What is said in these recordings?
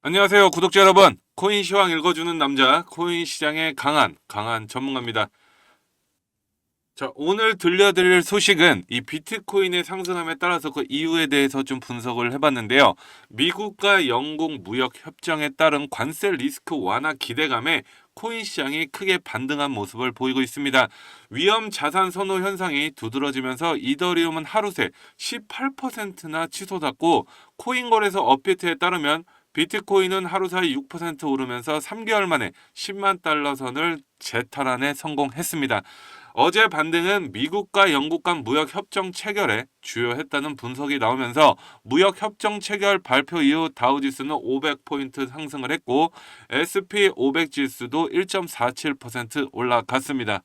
안녕하세요, 구독자 여러분. 코인 시황 읽어주는 남자, 코인 시장의 강한 전문가입니다. 자, 오늘 들려드릴 소식은 이 비트코인의 상승함에 따라서 그 이유에 대해서 좀 분석을 해봤는데요. 미국과 영국 무역 협정에 따른 관세 리스크 완화 기대감에 코인 시장이 크게 반등한 모습을 보이고 있습니다. 위험 자산 선호 현상이 두드러지면서 이더리움은 하루 새 18%나 치솟았고, 코인 거래소 업데이트에 따르면 비트코인은 하루 사이 6% 오르면서 3개월 만에 10만 달러 선을 재탈환에 성공했습니다. 어제 반등은 미국과 영국 간 무역 협정 체결에 주요했다는 분석이 나오면서 무역 협정 체결 발표 이후 다우지수는 500포인트 상승을 했고 S&P 500 지수도 1.47% 올라갔습니다.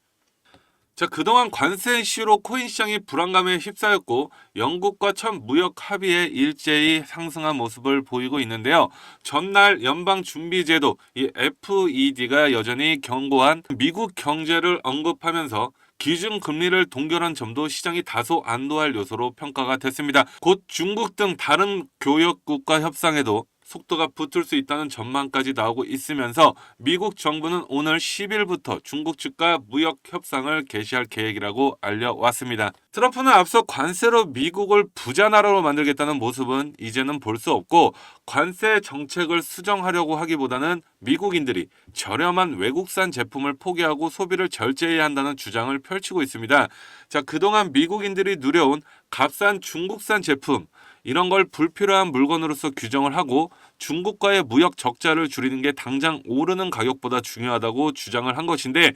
자, 그동안 관세 이슈로 코인 시장이 불안감에 휩싸였고 영국과 첫 무역 합의에 일제히 상승한 모습을 보이고 있는데요. 전날 연방준비제도 이 FED가 여전히 견고한 미국 경제를 언급하면서 기준 금리를 동결한 점도 시장이 다소 안도할 요소로 평가가 됐습니다. 곧 중국 등 다른 교역국과 협상에도 속도가 붙을 수 있다는 전망까지 나오고 있으면서 미국 정부는 오늘 10일부터 중국 측과 무역 협상을 개시할 계획이라고 알려왔습니다. 트럼프는 앞서 관세로 미국을 부자 나라로 만들겠다는 모습은 이제는 볼 수 없고 관세 정책을 수정하려고 하기보다는 미국인들이 저렴한 외국산 제품을 포기하고 소비를 절제해야 한다는 주장을 펼치고 있습니다. 자, 그동안 미국인들이 누려온 값싼 중국산 제품 이런 걸 불필요한 물건으로서 규정을 하고 중국과의 무역 적자를 줄이는 게 당장 오르는 가격보다 중요하다고 주장을 한 것인데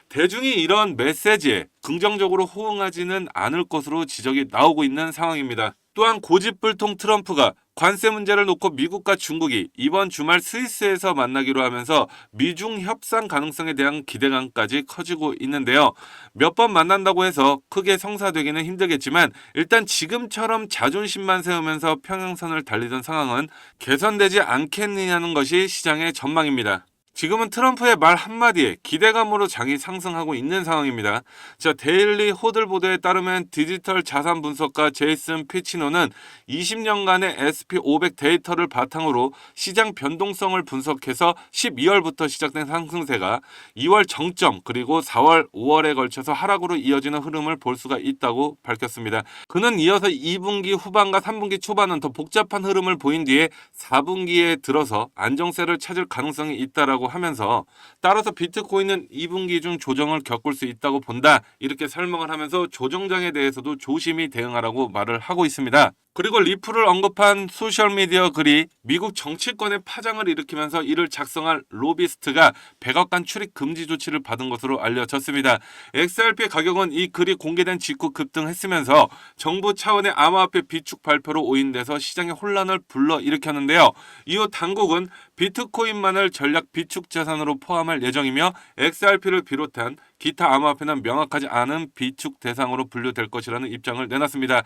대중이 이런 메시지에 긍정적으로 호응하지는 않을 것으로 지적이 나오고 있는 상황입니다. 또한 고집불통 트럼프가 관세 문제를 놓고 미국과 중국이 이번 주말 스위스에서 만나기로 하면서 미중 협상 가능성에 대한 기대감까지 커지고 있는데요. 몇 번 만난다고 해서 크게 성사되기는 힘들겠지만 일단 지금처럼 자존심만 세우면서 평행선을 달리던 상황은 개선되지 않겠느냐는 것이 시장의 전망입니다. 지금은 트럼프의 말 한마디에 기대감으로 장이 상승하고 있는 상황입니다. 자, 데일리 호들 보도에 따르면 디지털 자산 분석가 제이슨 피치노는 20년간의 SP500 데이터를 바탕으로 시장 변동성을 분석해서 12월부터 시작된 상승세가 2월 정점 그리고 4월, 5월에 걸쳐서 하락으로 이어지는 흐름을 볼 수가 있다고 밝혔습니다. 그는 이어서 2분기 후반과 3분기 초반은 더 복잡한 흐름을 보인 뒤에 4분기에 들어서 안정세를 찾을 가능성이 있다라고 하면서 따라서 비트코인은 2분기 중 조정을 겪을 수 있다고 본다 이렇게 설명을 하면서 조정장에 대해서도 조심히 대응하라고 말을 하고 있습니다. 그리고 리플을 언급한 소셜미디어 글이 미국 정치권의 파장을 일으키면서 이를 작성할 로비스트가 100억간 출입 금지 조치를 받은 것으로 알려졌습니다. XRP 가격은 이 글이 공개된 직후 급등했으면서 정부 차원의 암호화폐 비축 발표로 오인돼서 시장의 혼란을 불러일으켰는데요. 이후 당국은 비트코인만을 전략 비축 자산으로 포함할 예정이며 XRP를 비롯한 기타 암호화폐는 명확하지 않은 비축 대상으로 분류될 것이라는 입장을 내놨습니다.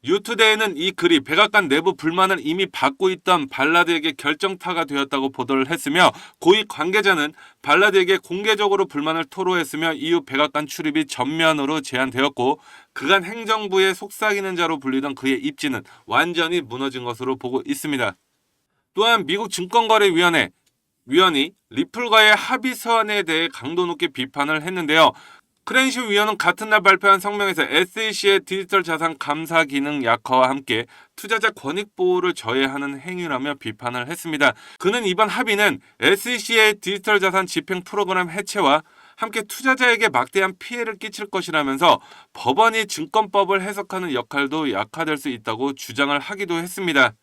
뉴투데이는 이 글이 백악관 내부 불만을 이미 받고 있던 발라드에게 결정타가 되었다고 보도를 했으며 고위 관계자는 발라드에게 공개적으로 불만을 토로했으며 이후 백악관 출입이 전면으로 제한되었고 그간 행정부의 속삭이는 자로 불리던 그의 입지는 완전히 무너진 것으로 보고 있습니다. 또한 미국 증권거래위원회 위원이 리플과의 합의 서한에 대해 강도 높게 비판을 했는데요. 크렌시 위원은 같은 날 발표한 성명에서 SEC의 디지털 자산 감사 기능 약화와 함께 투자자 권익 보호를 저해하는 행위라며 비판을 했습니다. 그는 이번 합의는 SEC의 디지털 자산 집행 프로그램 해체와 함께 투자자에게 막대한 피해를 끼칠 것이라면서 법원이 증권법을 해석하는 역할도 약화될 수 있다고 주장을 하기도 했습니다.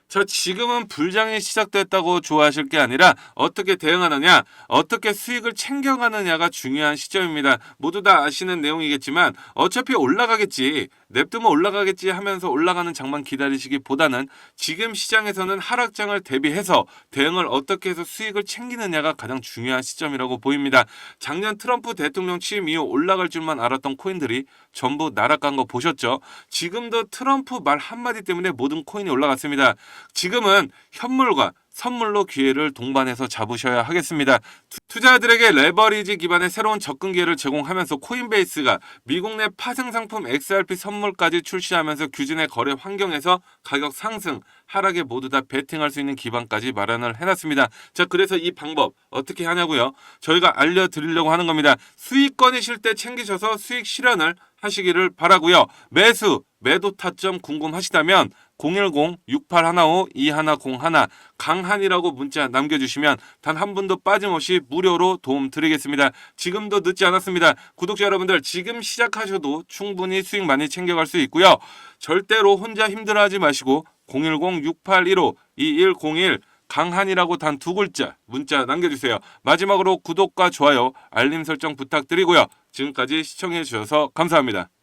저 지금은 불장이 시작됐다고 좋아하실 게 아니라 어떻게 대응하느냐, 어떻게 수익을 챙겨가느냐가 중요한 시점입니다. 모두 다 아시는 내용이겠지만 어차피 올라가겠지, 냅두면 올라가겠지 하면서 올라가는 장만 기다리시기보다는 지금 시장에서는 하락장을 대비해서 대응을 어떻게 해서 수익을 챙기느냐가 가장 중요한 시점이라고 보입니다. 작년 트럼프 대통령 취임 이후 올라갈 줄만 알았던 코인들이 전부 날아간 거 보셨죠? 지금도 트럼프 말 한마디 때문에 모든 코인이 올라갔습니다. 지금은 현물과 선물로 기회를 동반해서 잡으셔야 하겠습니다. 투자자들에게 레버리지 기반의 새로운 접근 기회를 제공하면서 코인베이스가 미국 내 파생 상품 XRP 선물까지 출시하면서 규진의 거래 환경에서 가격 상승, 하락에 모두 다 베팅할 수 있는 기반까지 마련을 해놨습니다. 자, 그래서 이 방법 어떻게 하냐고요? 저희가 알려드리려고 하는 겁니다. 수익권이실 때 챙기셔서 수익 실현을 하시기를 바라고요. 매도 타점 궁금하시다면 010-6815-2101 강한이라고 문자 남겨주시면 단 한 분도 빠짐없이 무료로 도움 드리겠습니다. 지금도 늦지 않았습니다. 구독자 여러분들 지금 시작하셔도 충분히 수익 많이 챙겨갈 수 있고요. 절대로 혼자 힘들어하지 마시고 010-6815-2101 강한이라고 단 2글자 문자 남겨주세요. 마지막으로 구독과 좋아요, 알림 설정 부탁드리고요. 지금까지 시청해 주셔서 감사합니다.